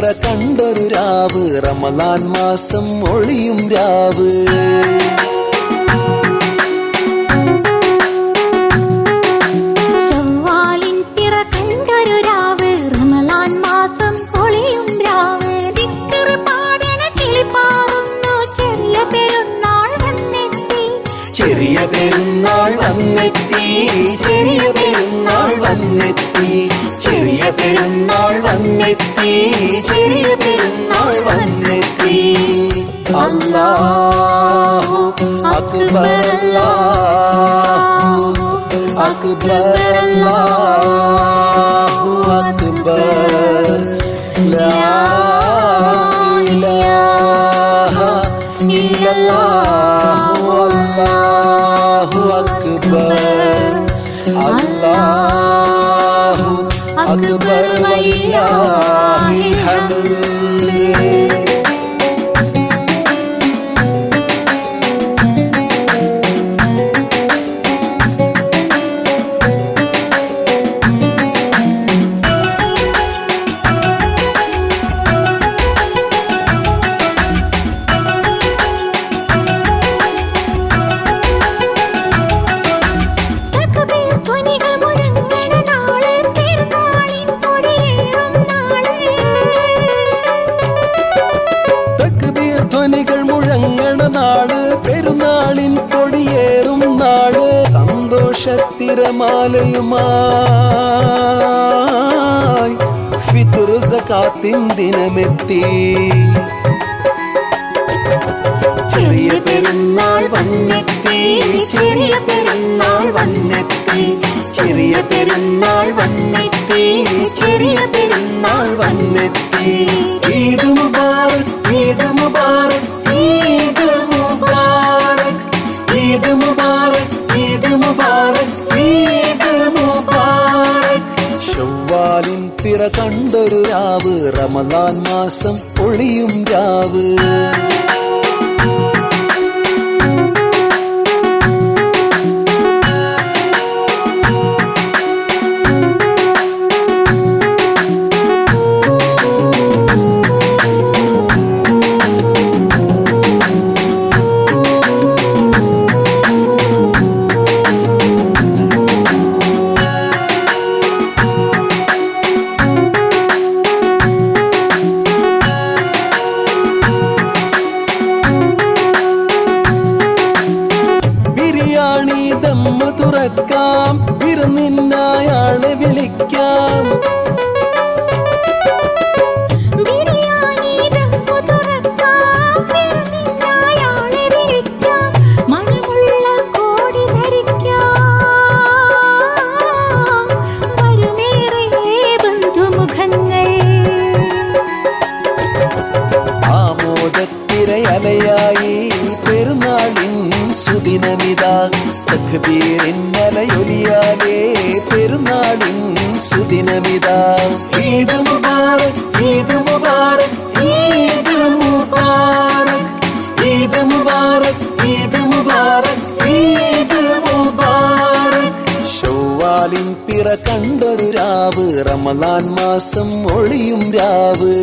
പിറ കണ്ടൊരു രാവ്, റമളാൻ മാസം ഒളിയും രാവ്. ശവ്വാലിൻ പിറ കണ്ടൊരു രാവ്, റമളാൻ മാസം ഒളിയും രാവ്. ദിക്ർ പാടണ കിളിപ്പാറുന്നു, ചെറിയ പെരുന്നാൾ വന്നെത്തി. ചെറിയ പെരുന്നാൾ വന്നെത്തി, ചെറിയ പെരുന്നാൾ വന്നെത്തി, ചെറിയ പെരുന്നാൾ വന്നെത്തി, ചെറിയ പെരുന്നാൾ വന്നെത്തി. അല്ലാഹു അക്ബർ, അല്ലാഹു അക്ബർ, അല്ലാഹു അക്ബർ. ലാ ഇലാഹ ഇല്ലല്ലാഹു അല്ലാഹു അക്ബർ, അല്ലാഹു അക്ബർ വലില്ലാഹിൽ ഹംദ്. ധ്വനികൾ മുഴങ്ങണ നാള്, പെരുന്നാളിൻ കൊടിയേറും നാള്. സന്തോഷത്തിരമാലയുമായി ഫിത്ർ സകാത്തിൻ ദിനമെത്തി. ചെറിയ പെരുന്നാൾ വന്നെത്തി, ചെറിയ പെരുന്നാൾ വന്നെത്തി, ചെറിയ പെരുന്നാൾ വന്നെത്തി, ചെറിയ പെരുന്നാൾ വന്നെത്തി. ഈദ് മുബാറക്, ഈദ് മുബാറക്, ഈദ് മുബാറക്, ഈദ് മുബാറക്, ഈദ് മുബാറക്, ഈദ് മുബാറക്. ശവ്വാലിൻ പിറ കണ്ടൊരു രാവ്, റമളാൻ മാസം ഒളിയും രാവ്. ദമ്മ് തുറക്കാം, വിരുന്നിനായാളെ വിളിക്കാം. ബിരിയാണി ദമ്മ് തുറക്കാം, വിരുന്നിനായാളെ വിളിക്കാം. മണമുള്ള കോടി ധരിക്കാം, വരുമേറെ ബന്ധുമുഖങ്ങൾ. ആമോദത്തിരയലയായി പെരുന്നാളിൻ സുദിനമിതാ. തക്ബീറിന്നലയൊലിയാലേ പെരുന്നാളിൻ സുദിനമിതാ. ഈദ് മുബാറക്, ഈദ് മുബാറക്, ഈദ് മുബാറക്, ഈദ് മുബാറക്, ഈദ് മുബാറക്, ഈദ് മുബാറക്. ശവ്വാലിൻ പിറ കണ്ടൊരു രാവ്, റമളാൻ മാസം ഒളിയും രാവ്.